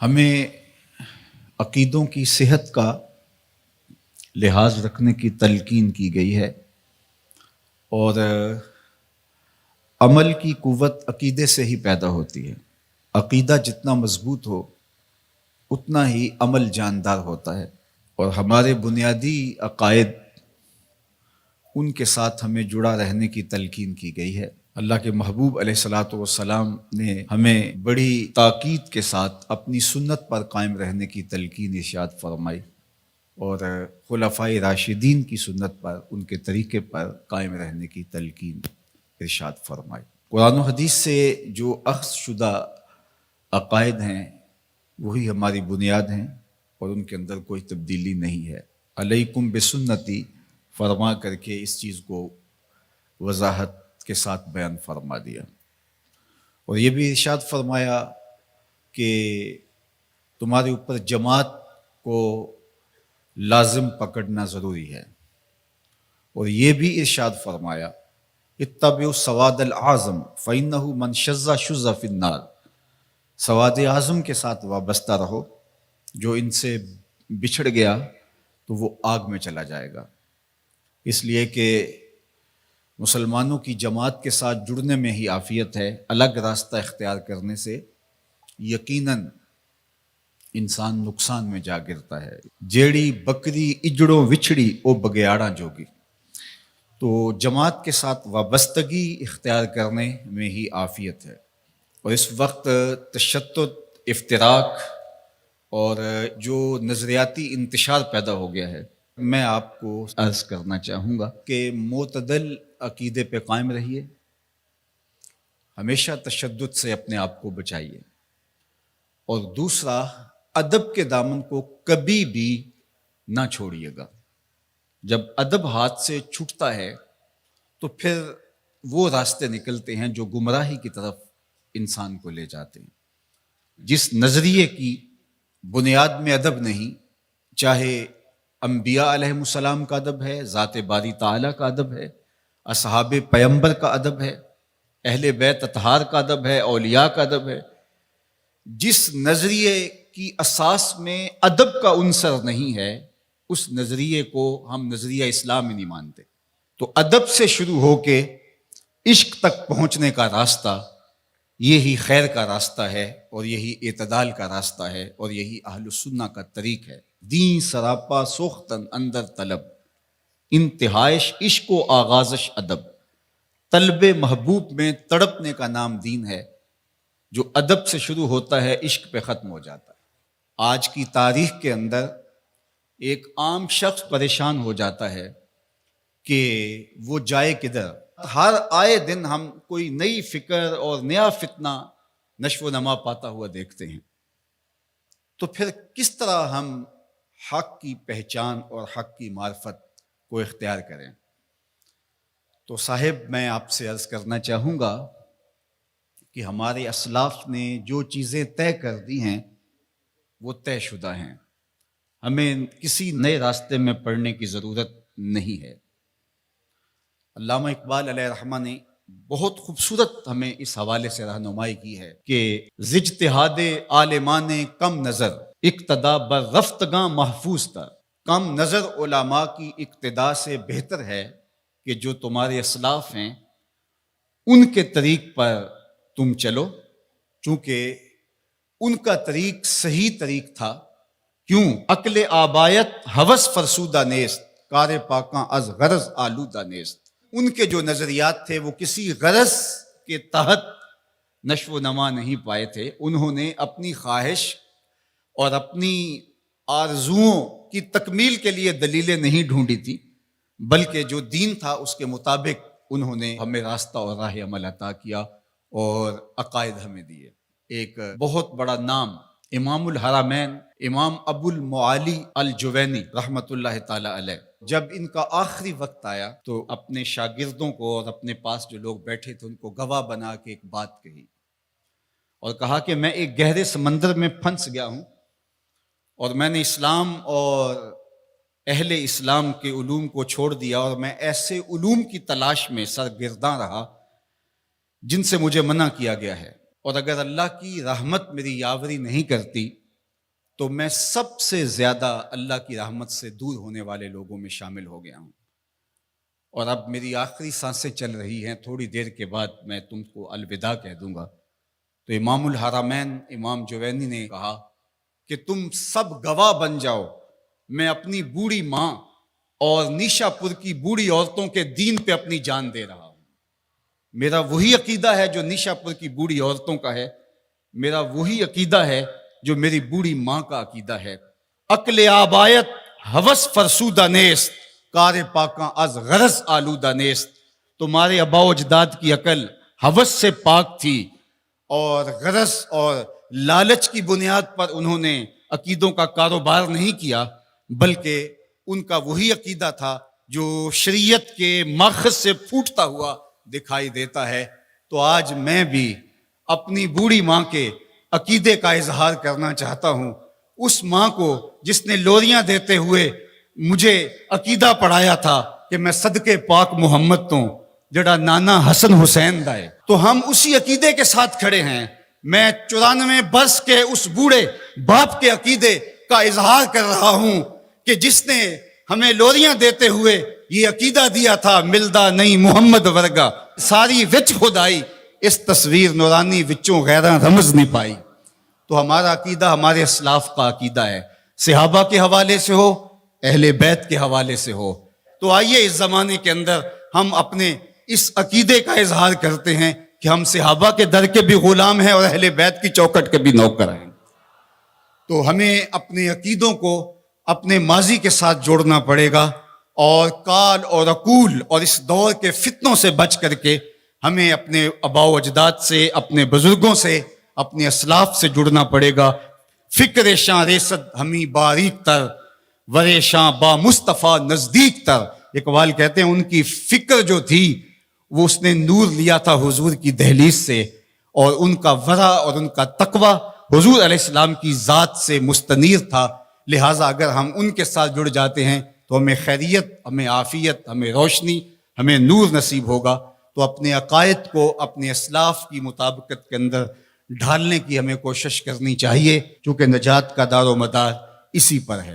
ہمیں عقیدوں کی صحت کا لحاظ رکھنے کی تلقین کی گئی ہے اور عمل کی قوت عقیدے سے ہی پیدا ہوتی ہے۔ عقیدہ جتنا مضبوط ہو اتنا ہی عمل جاندار ہوتا ہے، اور ہمارے بنیادی عقائد ان کے ساتھ ہمیں جڑا رہنے کی تلقین کی گئی ہے۔ اللہ کے محبوب علیہ الصلاۃ والسلام نے ہمیں بڑی تاکید کے ساتھ اپنی سنت پر قائم رہنے کی تلقین ارشاد فرمائی، اور خلفائے راشدین کی سنت پر، ان کے طریقے پر قائم رہنے کی تلقین ارشاد فرمائی۔ قرآن و حدیث سے جو اخذ شدہ عقائد ہیں وہی ہماری بنیاد ہیں، اور ان کے اندر کوئی تبدیلی نہیں ہے۔ علیکم بسنتی فرما کر کے اس چیز کو وضاحت کے ساتھ بیان فرما دیا، اور یہ بھی ارشاد فرمایا کہ تمہارے اوپر جماعت کو لازم پکڑنا ضروری ہے، اور یہ بھی ارشاد فرمایا اتبعوا السواد الاعظم فإنه من شذ شذ فی النار، سواد اعظم کے ساتھ وابستہ رہو، جو ان سے بچھڑ گیا تو وہ آگ میں چلا جائے گا۔ اس لیے کہ مسلمانوں کی جماعت کے ساتھ جڑنے میں ہی عافیت ہے، الگ راستہ اختیار کرنے سے یقیناً انسان نقصان میں جا گرتا ہے۔ جیڑی بکری اجڑوں وچھڑی او بگیاڑاں جوگی، تو جماعت کے ساتھ وابستگی اختیار کرنے میں ہی عافیت ہے۔ اور اس وقت تشدد، افتراق اور جو نظریاتی انتشار پیدا ہو گیا ہے، میں آپ کو عرض کرنا چاہوں گا کہ معتدل عقیدے پہ قائم رہیے، ہمیشہ تشدد سے اپنے آپ کو بچائیے، اور دوسرا ادب کے دامن کو کبھی بھی نہ چھوڑیے گا۔ جب ادب ہاتھ سے چھوٹتا ہے تو پھر وہ راستے نکلتے ہیں جو گمراہی کی طرف انسان کو لے جاتے ہیں۔ جس نظریے کی بنیاد میں ادب نہیں، چاہے انبیاء علیہ السلام کا ادب ہے، ذات باری تعالیٰ کا ادب ہے، اصحاب پیمبر کا ادب ہے، اہل بیت اطہار کا ادب ہے، اولیاء کا ادب ہے، جس نظریے کی اساس میں ادب کا عنصر نہیں ہے اس نظریے کو ہم نظریہ اسلام ہی نہیں مانتے۔ تو ادب سے شروع ہو کے عشق تک پہنچنے کا راستہ یہی خیر کا راستہ ہے، اور یہی اعتدال کا راستہ ہے، اور یہی اہل السنہ کا طریق ہے۔ دین سراپا سوختن اندر طلب، انتہائش عشق و آغازش ادب، طلب محبوب میں تڑپنے کا نام دین ہے۔ جو ادب سے شروع ہوتا ہے عشق پہ ختم ہو جاتا ہے۔ آج کی تاریخ کے اندر ایک عام شخص پریشان ہو جاتا ہے کہ وہ جائے کدھر۔ ہر آئے دن ہم کوئی نئی فکر اور نیا فتنہ نشو و نما پاتا ہوا دیکھتے ہیں، تو پھر کس طرح ہم حق کی پہچان اور حق کی معرفت کو اختیار کریں؟ تو صاحب میں آپ سے عرض کرنا چاہوں گا کہ ہمارے اسلاف نے جو چیزیں طے کر دی ہیں وہ طے شدہ ہیں، ہمیں کسی نئے راستے میں پڑھنے کی ضرورت نہیں ہے۔ علامہ اقبال علیہ رحمہ نے بہت خوبصورت ہمیں اس حوالے سے رہنمائی کی ہے کہ زجتہاد عالمان کم نظر اقتدا بر رفتگاں محفوظ تر، کم نظر علماء کی اقتدا سے بہتر ہے کہ جو تمہارے اسلاف ہیں ان کے طریق پر تم چلو، چونکہ ان کا طریق صحیح طریق تھا۔ کیوں؟ عقل آبایت ہوس فرسودہ نیست، کار پاکاں از غرض آلودہ نیست۔ ان کے جو نظریات تھے وہ کسی غرض کے تحت نشو و نما نہیں پائے تھے، انہوں نے اپنی خواہش اور اپنی آرزوؤں کی تکمیل کے لیے دلیلیں نہیں ڈھونڈی تھی، بلکہ جو دین تھا اس کے مطابق انہوں نے ہمیں راستہ اور راہ عمل عطا کیا اور عقائد ہمیں دیے۔ ایک بہت بڑا نام امام الحرمین امام ابو المعالی الجوینی رحمۃ اللہ تعالی علیہ، جب ان کا آخری وقت آیا تو اپنے شاگردوں کو اور اپنے پاس جو لوگ بیٹھے تھے ان کو گواہ بنا کے ایک بات کہی، اور کہا کہ میں ایک گہرے سمندر میں پھنس گیا ہوں، اور میں نے اسلام اور اہل اسلام کے علوم کو چھوڑ دیا، اور میں ایسے علوم کی تلاش میں سرگرداں رہا جن سے مجھے منع کیا گیا ہے، اور اگر اللہ کی رحمت میری یاوری نہیں کرتی تو میں سب سے زیادہ اللہ کی رحمت سے دور ہونے والے لوگوں میں شامل ہو گیا ہوں، اور اب میری آخری سانسیں چل رہی ہیں، تھوڑی دیر کے بعد میں تم کو الوداع کہہ دوں گا۔ تو امام الحرمین امام جوینی نے کہا کہ تم سب گواہ بن جاؤ، میں اپنی بوڑھی ماں اور نیشا پور کی بوڑھی عورتوں کے دین پہ اپنی جان دے رہا ہوں۔ میرا وہی عقیدہ ہے جو نیشا پور کی بوڑھی عورتوں کا ہے، میرا وہی عقیدہ ہے جو میری بوڑھی ماں کا عقیدہ ہے۔ عقل آبایت ہوس فرسودہ نیست، کار پاکاں از غرض آلودہ نیست۔ تمہارے آبا و اجداد کی عقل ہوس سے پاک تھی، اور غرض اور لالچ کی بنیاد پر انہوں نے عقیدوں کا کاروبار نہیں کیا، بلکہ ان کا وہی عقیدہ تھا جو شریعت کے ماخذ سے پھوٹتا ہوا دکھائی دیتا ہے۔ تو آج میں بھی اپنی بوڑھی ماں کے عقیدے کا اظہار کرنا چاہتا ہوں، اس ماں کو جس نے لوریاں دیتے ہوئے مجھے عقیدہ پڑھایا تھا کہ میں صدقے پاک محمد تو جڑا نانا حسن حسین دا ہے، تو ہم اسی عقیدے کے ساتھ کھڑے ہیں۔ میں 94 برس کے اس بوڑھے باپ کے عقیدے کا اظہار کر رہا ہوں کہ جس نے ہمیں لوریاں دیتے ہوئے یہ عقیدہ دیا تھا، ملدا نہیں محمد ورگا ساری وچ خدائی، اس تصویر نورانی وچوں غیراں رمز نہیں پائی۔ تو ہمارا عقیدہ ہمارے اسلاف کا عقیدہ ہے، صحابہ کے حوالے سے ہو، اہل بیت کے حوالے سے ہو۔ تو آئیے اس زمانے کے اندر ہم اپنے اس عقیدے کا اظہار کرتے ہیں کہ ہم صحابہ کے در کے بھی غلام ہیں اور اہل بیت کی چوکٹ کے بھی نوکر ہیں۔ تو ہمیں اپنے عقیدوں کو اپنے ماضی کے ساتھ جوڑنا پڑے گا، اور کال اور عقول اور اس دور کے فتنوں سے بچ کر کے ہمیں اپنے آباء و اجداد سے، اپنے بزرگوں سے، اپنے اسلاف سے جڑنا پڑے گا۔ فکر شاں ریست ہمیں باریک تر، ورے شاں با مصطفیٰ نزدیک تر۔ اقبال کہتے ہیں ان کی فکر جو تھی وہ اس نے نور لیا تھا حضور کی دہلیز سے، اور ان کا ورع اور ان کا تقوی حضور علیہ السلام کی ذات سے مستنیر تھا۔ لہٰذا اگر ہم ان کے ساتھ جڑ جاتے ہیں تو ہمیں خیریت، ہمیں عافیت، ہمیں روشنی، ہمیں نور نصیب ہوگا۔ تو اپنے عقائد کو اپنے اسلاف کی مطابقت کے اندر ڈھالنے کی ہمیں کوشش کرنی چاہیے، چونکہ نجات کا دار و مدار اسی پر ہے۔